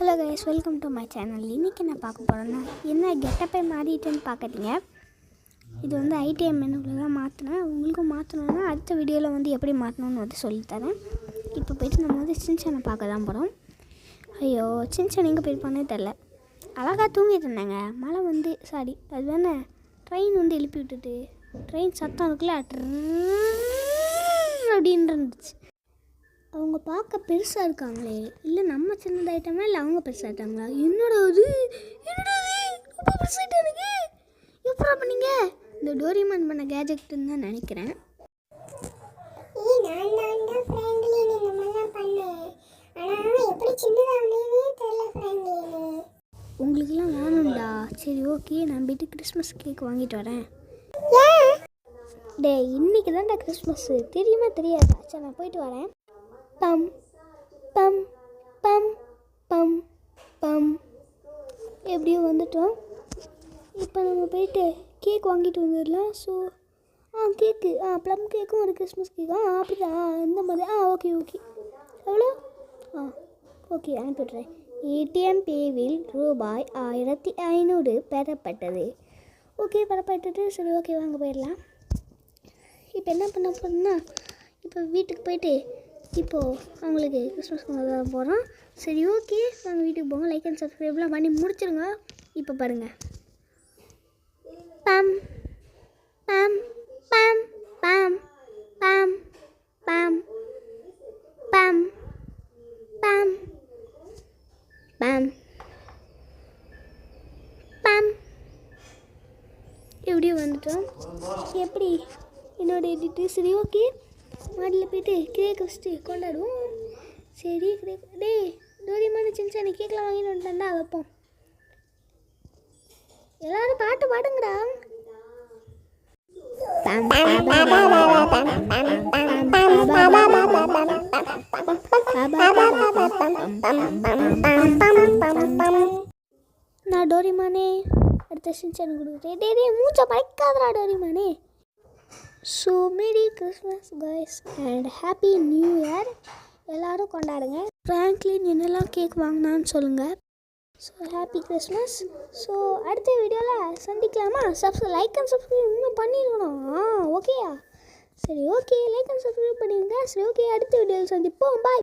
Hello guys, welcome to my channel. இன்றைக்கி நான் பார்க்க போகிறேன்னா என்ன கெட்டப்பை மாறிட்டேன்னு பார்க்குறீங்க. இது வந்து ஐடிஎம் மெனுவில் தான் மாற்றினேன். உங்களுக்கும் மாற்றணுன்னா அடுத்த வீடியோவில் வந்து எப்படி மாற்றணுன்னு வந்து சொல்லித்தரேன். இப்போ போய்ட்டு நம்ம வந்து சின்சானை பார்க்க தான் போகிறோம். ஐயோ, சின்சான் எங்கே போயிருப்பானே தெரில. அழகாக தூங்கிட்டு இருந்தாங்க. மழை வந்து அது தானே ட்ரெயின் வந்து எழுப்பி விட்டுட்டு ட்ரெயின் சத்தம் இருக்குல்ல அப்படின்னு இருந்துச்சு. அவங்க பார்க்க பெருசாக இருக்காங்களே, இல்லை நம்ம சின்னதாயிட்டோமா இல்லை அவங்க பெருசாகிட்டாங்களா? என்னோட அது ரொம்ப பெருசாகிட்டானுங்க. எப்படா பண்ணீங்க? இந்த டோரிமான் பண்ண கேஜெக்ட்டுன்னு தான் நினைக்கிறேன். உங்களுக்குலாம் வேணும்டா? சரி, ஓகே, நான் போய்ட்டு கிறிஸ்மஸ் கேக் வாங்கிட்டு வரேன். டே, இன்னைக்கு தான்டா கிறிஸ்மஸ்ஸு, தெரியுமா தெரியாதா? சரி, நான் போயிட்டு வரேன். பம் பம் பம் பம் பம் எப்படியோ வந்துட்டோம். இப்போ நம்ம போயிட்டு கேக் வாங்கிட்டு வந்துடலாம். ஸோ கேக்கு ப்ளம் கேக்கும் ஒரு கிறிஸ்மஸ் கேக்கும் அப்படிதான் இந்த மாதிரி. ஓகே எவ்வளோ? ஓகே, அனுப்பிடுறேன். ஏடிஎம் பேவில் ரூபாய் 1500 பெறப்பட்டது. ஓகே, பெறப்பட்டது. சரி, ஓகே, வாங்க போயிடலாம். இப்போ என்ன பண்ண போகிறோம்னா, இப்போ வீட்டுக்கு போயிட்டு இப்போது அவங்களுக்கு கிறிஸ்மஸ் கொண்டாட போகிறோம். சரி, ஓகே, நாங்கள் வீட்டுக்கு போவோம். லைக் அண்ட் சப்ஸ்கிரைப்லாம் பண்ணி முடிச்சிருங்க. இப்போ பாருங்கள். பம் பம் பம் பம் பம் பம் பம் பம் பம் பம் எப்படியோ வந்துட்டோம். எப்படி என்னோட எடிட்டு? சரி, ஓகே, மாடியில் போய்ட்டு கேக் வச்சுட்டு கொண்டாடுவோம். சரி, டே டோரிமான் சின்சான் கேக்கெலாம் வாங்கிட்டு வந்துட்டாண்டா, வைப்போம். எல்லாரும் பாட்டு பாடுங்கடா. நான் டோரிமானே அடுத்த சின்சான் கொடுக்குறேன். டே மூச்சை மறைக்காதடா டோரிமானே. So merry Christmas guys and happy new year. எல்லோரும் கொண்டாடுங்க. ஃப்ராங்க்லின் என்னெல்லாம் கேக் வாங்கினான்னு சொல்லுங்கள். So happy Christmas. ஸோ அடுத்த வீடியோவில் சந்திக்கலாமா? லைக் அண்ட் சப்ஸ்கிரைப் இன்னும் பண்ணிடணும். ஓகேயா? சரி, ஓகே, லைக் அண்ட் சப்ஸ்கிரைப் பண்ணிடுங்க. சரி, ஓகே, அடுத்த வீடியோவில் சந்திப்போம். பாய்.